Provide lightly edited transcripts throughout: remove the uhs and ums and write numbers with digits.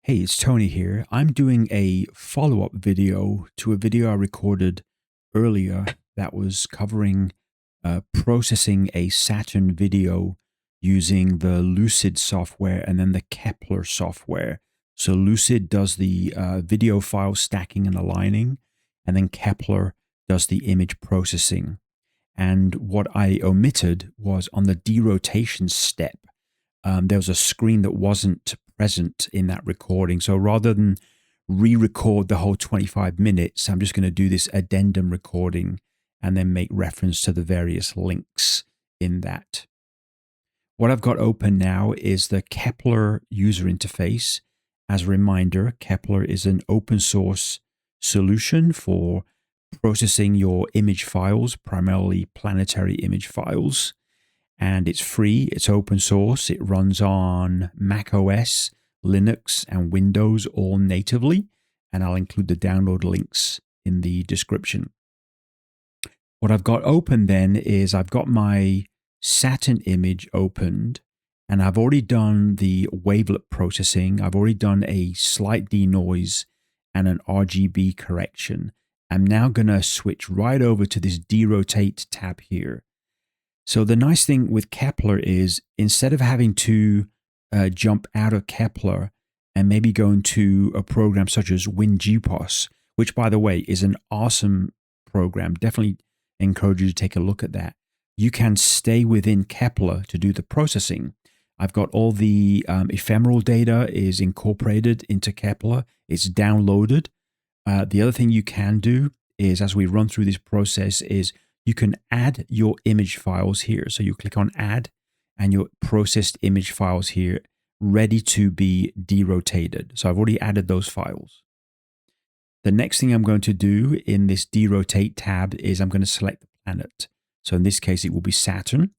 Hey, it's Tony here. I'm doing a follow-up video to a video I recorded earlier that was covering processing a Saturn video using the Lucid software and then the Kepler software. So Lucid does the video file stacking and aligning, and then Kepler does the image processing. And what I omitted was on the derotation step. There was a screen that wasn't present in that recording. So rather than re-record the whole 25 minutes, I'm just going to do this addendum recording and then make reference to the various links in that. What I've got open now is the Kepler user interface. As a reminder, Kepler is an open source solution for processing your image files, primarily planetary image files. And it's free, it's open source, it runs on Mac OS, Linux, and Windows all natively, and I'll include the download links in the description. What I've got open then is I've got my Saturn image opened, and I've already done the wavelet processing, I've already done a slight denoise and an RGB correction. I'm now going to switch right over to this derotate tab here. So the nice thing with Kepler is instead of having to jump out of Kepler and maybe go into a program such as WinGPOS, which by the way is an awesome program, definitely encourage you to take a look at that. You can stay within Kepler to do the processing. I've got all the ephemeral data is incorporated into Kepler. It's downloaded. The other thing you can do is, as we run through this process, is you can add your image files here. So you click on add and your processed image files here ready to be derotated. So I've already added those files. The next thing I'm going to do in this derotate tab is I'm going to select the planet. So in this case, it will be Saturn.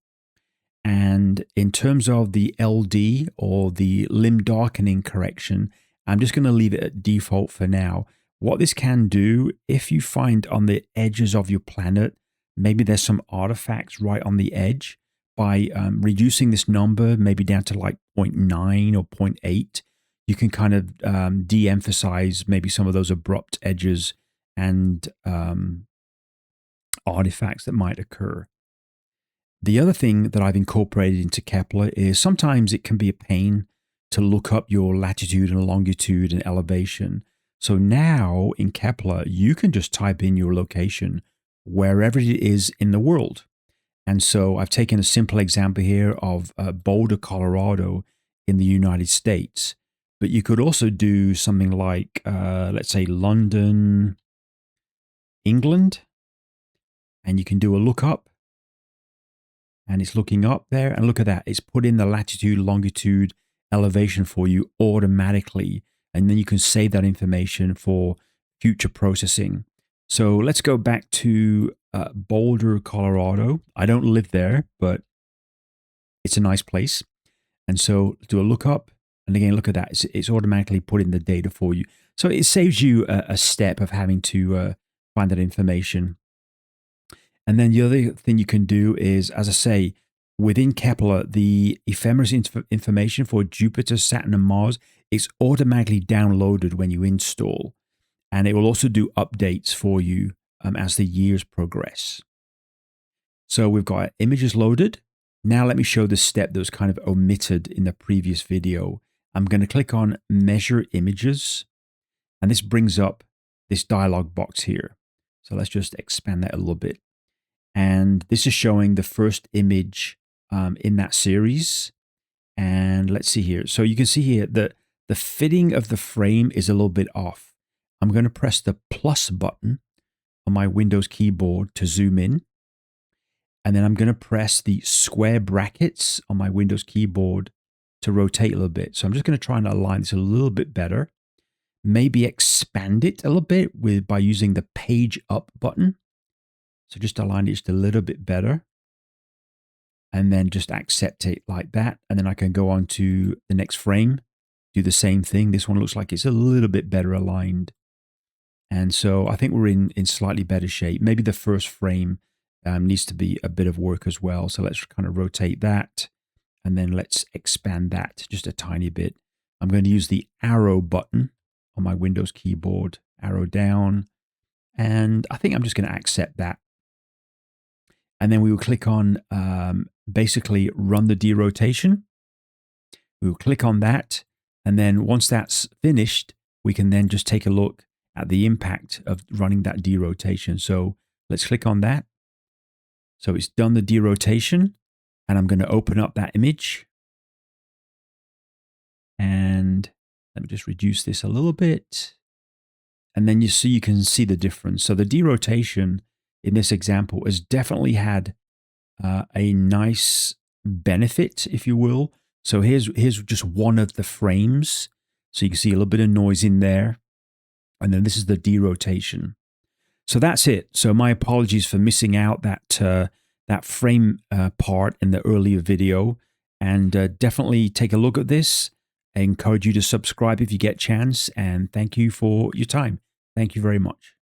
And in terms of the LD or the limb darkening correction, I'm just going to leave it at default for now. What this can do, if you find on the edges of your planet, maybe there's some artifacts right on the edge, by reducing this number maybe down to like 0.9 or 0.8, you can kind of de-emphasize maybe some of those abrupt edges and artifacts that might occur. The other thing that I've incorporated into Kepler is sometimes it can be a pain to look up your latitude and longitude and elevation. So now in Kepler, you can just type in your location wherever it is in the world. And so I've taken a simple example here of Boulder, Colorado in the United States. But you could also do something like, let's say, London, England. And you can do a lookup. And it's looking up there. And look at that. It's put in the latitude, longitude, elevation for you automatically. And then you can save that information for future processing. So let's go back to Boulder, Colorado. I don't live there, but it's a nice place. And so do a lookup. And again, look at that. It's automatically put in the data for you. So it saves you a step of having to find that information. And then the other thing you can do is, as I say, within Kepler, the ephemeris information for Jupiter, Saturn, and Mars is automatically downloaded when you install. And it will also do updates for you as the years progress. So we've got images loaded. Now let me show the step that was kind of omitted in the previous video. I'm going to click on Measure Images. And this brings up this dialog box here. So let's just expand that a little bit. And this is showing the first image in that series. And let's see here. So you can see here that the fitting of the frame is a little bit off. I'm going to press the plus button on my Windows keyboard to zoom in. And then I'm going to press the square brackets on my Windows keyboard to rotate a little bit. So I'm just going to try and align this a little bit better. Maybe expand it a little bit by using the page up button. So just align it just a little bit better. And then just accept it like that. And then I can go on to the next frame, do the same thing. This one looks like it's a little bit better aligned. And so I think we're in slightly better shape. Maybe the first frame needs to be a bit of work as well. So let's kind of rotate that. And then let's expand that just a tiny bit. I'm going to use the arrow button on my Windows keyboard, arrow down, and I think I'm just going to accept that. And then we will click on basically run the derotation. We will click on that. And then once that's finished, we can then just take a look at the impact of running that derotation. So let's click on that. So it's done the derotation, and I'm going to open up that image. And let me just reduce this a little bit. And then you can see the difference. So the derotation in this example has definitely had a nice benefit, if you will. So here's just one of the frames. So you can see a little bit of noise in there. And then this is the derotation. So that's it. So my apologies for missing out that frame part in the earlier video. And definitely take a look at this. I encourage you to subscribe if you get a chance. And thank you for your time. Thank you very much.